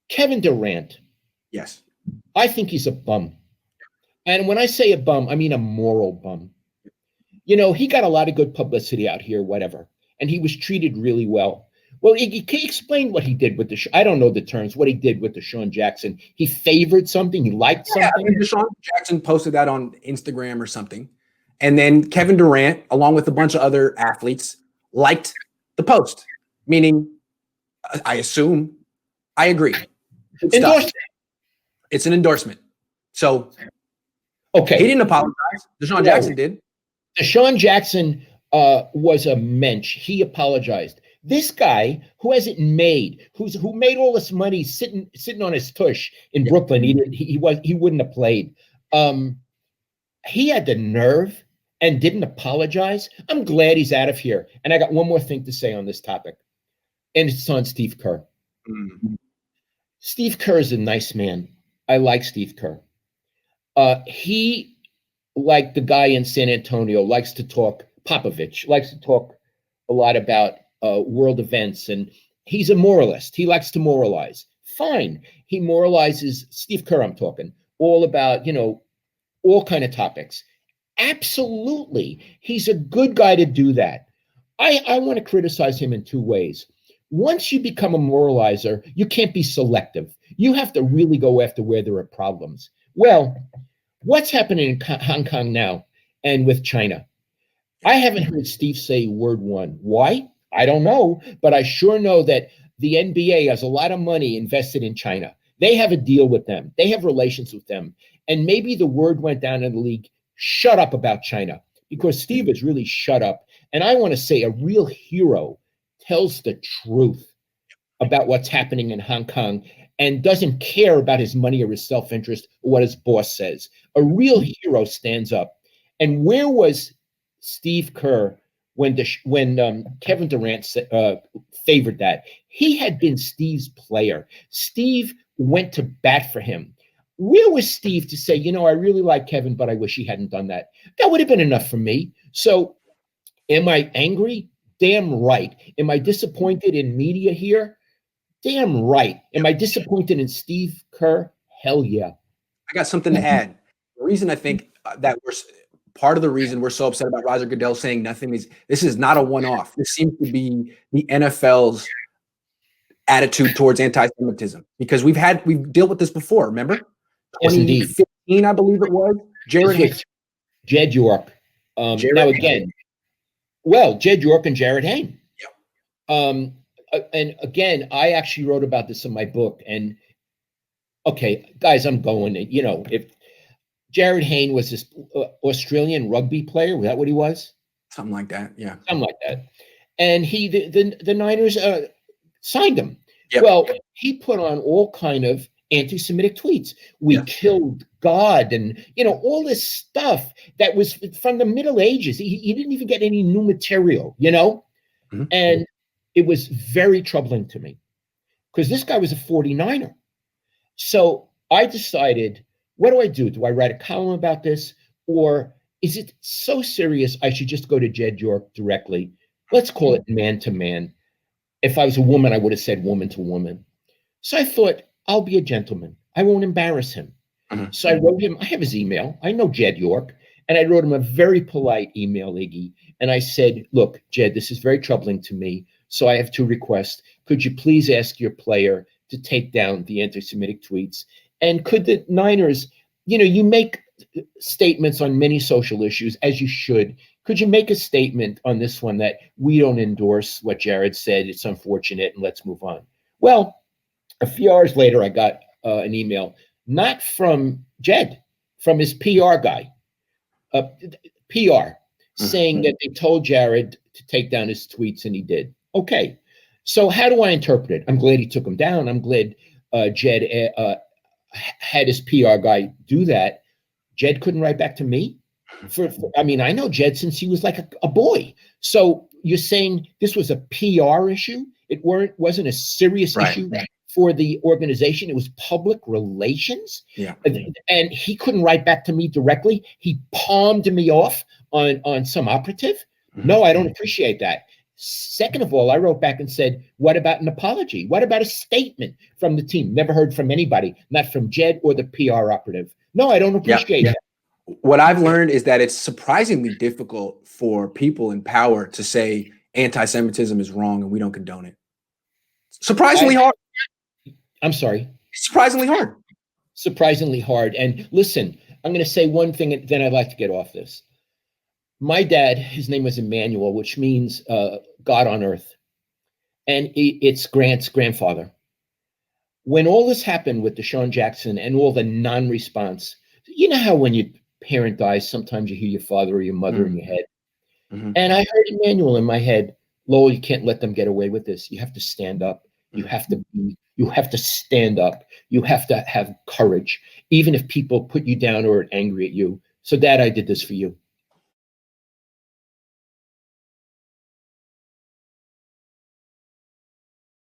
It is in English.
Kevin Durant, Yes. I think he's a bum. And when I say a bum, I mean a moral bum. You know, he got a lot of good publicity out here, whatever, and he was treated really well. Well, can you explain what he did with I don't know the terms, what he did with DeSean Jackson. He favored something, he liked something. I mean, DeSean Jackson posted that on Instagram or something. And then Kevin Durant, along with a bunch of other athletes, liked the post, meaning, I assume, I agree. Endorsement. It's an endorsement. So, okay. He didn't apologize. DeSean Jackson did. DeSean Jackson was a mensch. He apologized. This guy who hasn't made, who made all this money sitting on his tush in Brooklyn, he wouldn't have played. He had the nerve and didn't apologize. I'm glad he's out of here. And I got one more thing to say on this topic, and it's on Steve Kerr. Mm-hmm. Steve Kerr is a nice man. I like Steve Kerr. He, like the guy in San Antonio, likes to talk, Popovich, likes to talk a lot about world events, and he's a moralist. He likes to moralize. Fine. He moralizes, Steve Kerr I'm talking, all about, you know, all kind of topics. Absolutely. He's a good guy to do that. I want to criticize him in two ways. Once you become a moralizer, you can't be selective. You have to really go after where there are problems. Well, what's happening in Hong Kong now and with China? I haven't heard Steve say word one. Why? I don't know, but I sure know that the NBA has a lot of money invested in China. They have a deal with them. They have relations with them. And maybe the word went down in the league, shut up about China, because Steve is really shut up. And I want to say a real hero tells the truth about what's happening in Hong Kong and doesn't care about his money or his self-interest or what his boss says. A real hero stands up. And where was Steve Kerr when Kevin Durant favored that? He had been Steve's player. Steve went to bat for him. Where was Steve to say, you know, I really like Kevin, but I wish he hadn't done that? That would have been enough for me. So am I angry? Damn right. Am I disappointed in media here? Damn right. Am I disappointed in Steve Kerr? Hell yeah. I got something to add. The reason I think that part of the reason we're so upset about Roger Goodell saying nothing is this is not a one-off. This seems to be the NFL's attitude towards anti-Semitism, because we've dealt with this before. Remember, 2015, I believe it was. Jed York. Now again, Jed York and Jarryd Hayne. Yeah. And again, I actually wrote about this in my book. And okay, guys, I'm going. You know, if Jarryd Hayne was this Australian rugby player, was that what he was? Something like that. Yeah. Something like that. And the Niners signed him. Yep. Well, he put on all kind of anti-Semitic tweets. We killed God, and you know, all this stuff that was from the Middle Ages. He didn't even get any new material, you know? Mm-hmm. And it was very troubling to me because this guy was a 49er. So I decided, what do I do? Do I write a column about this? Or is it so serious I should just go to Jed York directly? Let's call it man to man. If I was a woman, I would have said woman to woman. So I thought, I'll be a gentleman. I won't embarrass him. Mm-hmm. So I wrote him, I have his email. I know Jed York. And I wrote him a very polite email, Iggy. And I said, look, Jed, this is very troubling to me. So I have two requests. Could you please ask your player to take down the anti-Semitic tweets? And could the Niners, you know, you make statements on many social issues, as you should. Could you make a statement on this one that we don't endorse what Jarryd said? It's unfortunate, and let's move on. Well, a few hours later, I got an email, not from Jed, from his PR guy, saying that they told Jarryd to take down his tweets, and he did. Okay, so how do I interpret it? I'm glad he took him down. I'm glad Jed had his PR guy do that. Jed couldn't write back to me. I mean, I know Jed since he was like a boy. So you're saying this was a PR issue? It wasn't a serious issue for the organization. It was public relations. Yeah. And he couldn't write back to me directly. He palmed me off on some operative. Mm-hmm. No, I don't appreciate that. Second of all, I wrote back and said, what about an apology? What about a statement from the team? Never heard from anybody, not from Jed or the PR operative. No, I don't appreciate that. What I've learned is that it's surprisingly difficult for people in power to say anti-Semitism is wrong and we don't condone it. Surprisingly hard. I'm sorry. Surprisingly hard. Surprisingly hard. And listen, I'm going to say one thing, and then I'd like to get off this. My dad, his name was Emmanuel, which means God on earth. And it's Grant's grandfather. When all this happened with DeSean Jackson and all the non-response, you know how when your parent dies, sometimes you hear your father or your mother in your head. And I heard Emmanuel in my head, Lowell, you can't let them get away with this. You have to stand up. You have to stand up. You have to have courage, even if people put you down or are angry at you. So, Dad, I did this for you.